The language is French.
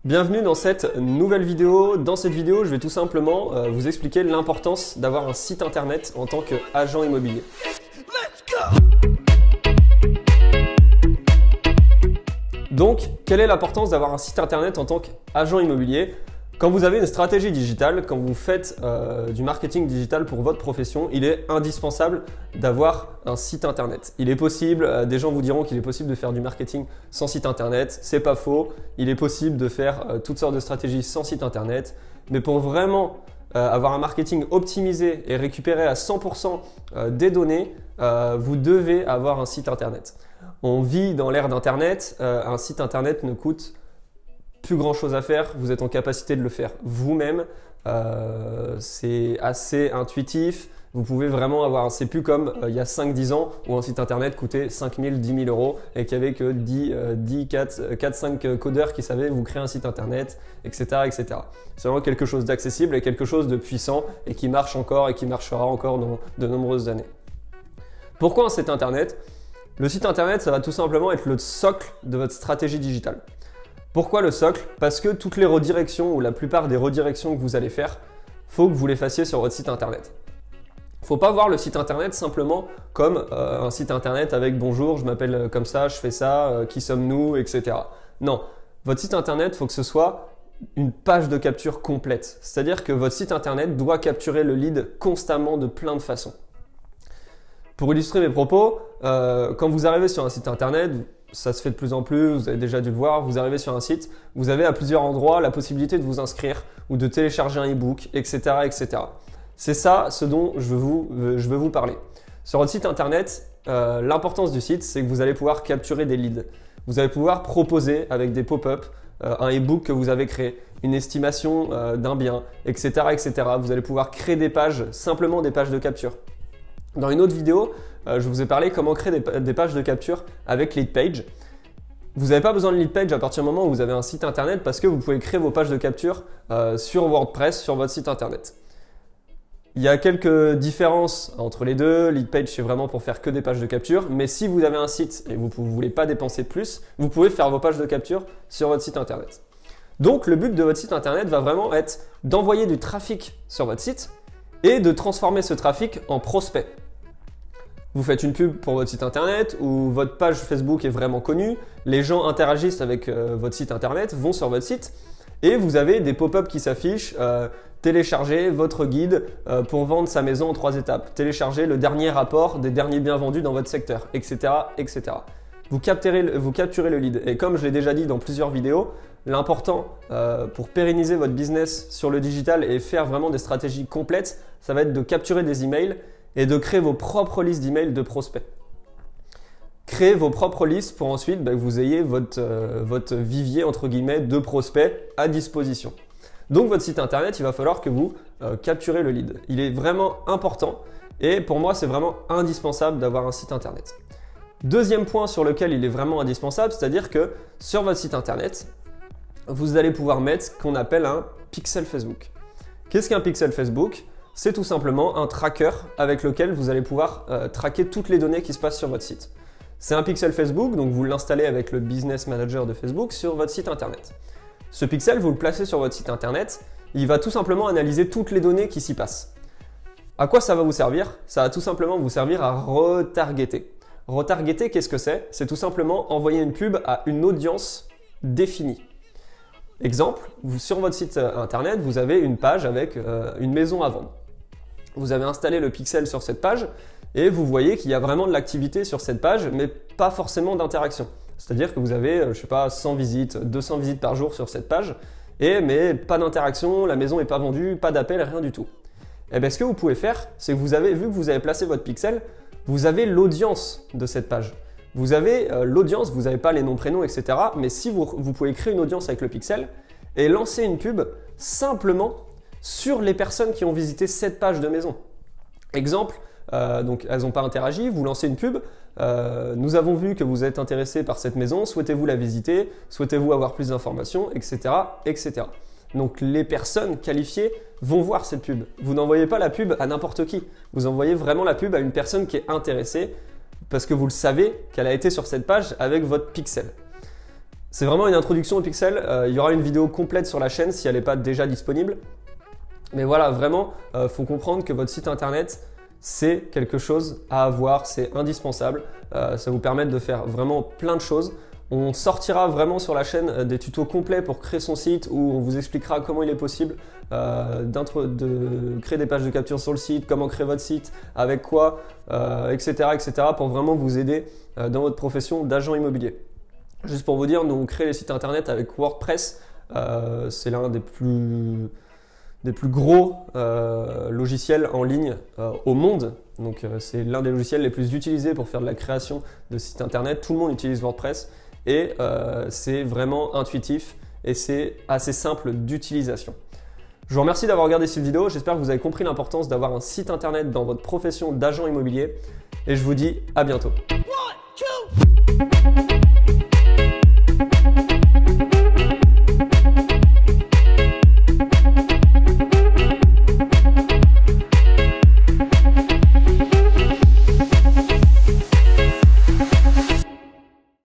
Bienvenue dans cette nouvelle vidéo. Dans cette vidéo, je vais tout simplement vous expliquer l'importance d'avoir un site internet en tant qu'agent immobilier. Donc, quelle est l'importance d'avoir un site internet en tant qu'agent immobilier? Quand vous avez une stratégie digitale, quand vous faites du marketing digital pour votre profession, il est indispensable d'avoir un site internet. Il est possible, des gens vous diront qu'il est possible de faire du marketing sans site internet, c'est pas faux. Il est possible de faire toutes sortes de stratégies sans site internet, mais pour vraiment avoir un marketing optimisé et récupérer à 100% des données, vous devez avoir un site internet. On vit dans l'ère d'internet, un site internet ne coûte plus grand chose à faire, vous êtes en capacité de le faire vous-même, c'est assez intuitif, vous pouvez vraiment avoir, c'est plus comme il y a 5-10 ans où un site internet coûtait 5 000, 10 000 euros et qu'il n'y avait que 4-5 codeurs qui savaient vous créer un site internet, etc. etc. C'est vraiment quelque chose d'accessible et quelque chose de puissant et qui marche encore et qui marchera encore dans de nombreuses années. Pourquoi un site internet? Le site internet, ça va tout simplement être le socle de votre stratégie digitale. Pourquoi le socle? Parce que toutes les redirections ou la plupart des redirections que vous allez faire, faut que vous les fassiez sur votre site internet. Faut pas voir le site internet simplement comme un site internet avec bonjour, je m'appelle comme ça, je fais ça, qui sommes-nous, etc. Non, votre site internet, faut que ce soit une page de capture complète. C'est-à-dire que votre site internet doit capturer le lead constamment de plein de façons. Pour illustrer mes propos, quand vous arrivez sur un site internet, ça se fait de plus en plus, vous avez déjà dû le voir, vous arrivez sur un site, vous avez à plusieurs endroits la possibilité de vous inscrire ou de télécharger un e-book, etc. etc. C'est ça ce dont je veux vous parler. Sur votre site internet, l'importance du site, c'est que vous allez pouvoir capturer des leads. Vous allez pouvoir proposer avec des pop-up un e-book que vous avez créé, une estimation d'un bien, etc. etc. Vous allez pouvoir créer des pages, simplement des pages de capture. Dans une autre vidéo, je vous ai parlé comment créer des pages de capture avec Leadpage. Vous n'avez pas besoin de Leadpage à partir du moment où vous avez un site internet parce que vous pouvez créer vos pages de capture sur WordPress, sur votre site internet. Il y a quelques différences entre les deux. Leadpage, c'est vraiment pour faire que des pages de capture. Mais si vous avez un site et vous ne voulez pas dépenser plus, vous pouvez faire vos pages de capture sur votre site internet. Donc, le but de votre site internet va vraiment être d'envoyer du trafic sur votre site et de transformer ce trafic en prospect. Vous faites une pub pour votre site internet ou votre page Facebook est vraiment connue, les gens interagissent avec votre site internet, vont sur votre site et vous avez des pop-up qui s'affichent, téléchargez votre guide pour vendre sa maison en 3 étapes, téléchargez le dernier rapport des derniers biens vendus dans votre secteur, etc. etc. Vous capturez le lead et comme je l'ai déjà dit dans plusieurs vidéos, l'important pour pérenniser votre business sur le digital et faire vraiment des stratégies complètes, ça va être de capturer des emails et de créer vos propres listes d'emails de prospects. Créez vos propres listes pour ensuite que vous ayez votre vivier entre guillemets de prospects à disposition. Donc votre site internet, il va falloir que vous capturez le lead. Il est vraiment important et pour moi, c'est vraiment indispensable d'avoir un site internet. Deuxième point sur lequel il est vraiment indispensable, c'est-à-dire que sur votre site internet, vous allez pouvoir mettre ce qu'on appelle un pixel Facebook. Qu'est-ce qu'un pixel Facebook? C'est tout simplement un tracker avec lequel vous allez pouvoir traquer toutes les données qui se passent sur votre site. C'est un pixel Facebook, donc vous l'installez avec le Business Manager de Facebook sur votre site internet. Ce pixel, vous le placez sur votre site internet, il va tout simplement analyser toutes les données qui s'y passent. À quoi ça va vous servir? Ça va tout simplement vous servir à retargeter. Retargeter, qu'est-ce que c'est? C'est tout simplement envoyer une pub à une audience définie. Exemple, sur votre site internet, vous avez une page avec une maison à vendre. Vous avez installé le pixel sur cette page et vous voyez qu'il y a vraiment de l'activité sur cette page, mais pas forcément d'interaction. C'est-à-dire que vous avez, je sais pas, 100 visites, 200 visites par jour sur cette page, mais pas d'interaction, la maison n'est pas vendue, pas d'appel, rien du tout. Et bien, ce que vous pouvez faire, c'est que vu que vous avez placé votre pixel, vous avez l'audience de cette page. Vous avez l'audience, vous n'avez pas les noms, prénoms, etc. Mais si vous pouvez créer une audience avec le pixel et lancer une pub simplement sur les personnes qui ont visité cette page de maison. Exemple, donc elles n'ont pas interagi, vous lancez une pub, nous avons vu que vous êtes intéressé par cette maison, souhaitez-vous la visiter, souhaitez-vous avoir plus d'informations, etc., etc. Donc les personnes qualifiées vont voir cette pub. Vous n'envoyez pas la pub à n'importe qui, vous envoyez vraiment la pub à une personne qui est intéressée parce que vous le savez qu'elle a été sur cette page avec votre pixel. C'est vraiment une introduction au pixel. Il y aura une vidéo complète sur la chaîne si elle n'est pas déjà disponible. Mais voilà, vraiment, faut comprendre que votre site internet, c'est quelque chose à avoir, c'est indispensable. Ça vous permet de faire vraiment plein de choses. On sortira vraiment sur la chaîne des tutos complets pour créer son site où on vous expliquera comment il est possible de créer des pages de capture sur le site, comment créer votre site, avec quoi, etc., etc. pour vraiment vous aider dans votre profession d'agent immobilier. Juste pour vous dire, nous on crée les sites internet avec WordPress. C'est l'un des plus gros logiciels en ligne au monde. Donc c'est l'un des logiciels les plus utilisés pour faire de la création de sites internet. Tout le monde utilise WordPress et c'est vraiment intuitif et c'est assez simple d'utilisation. Je vous remercie d'avoir regardé cette vidéo. J'espère que vous avez compris l'importance d'avoir un site internet dans votre profession d'agent immobilier et je vous dis à bientôt. 1, 2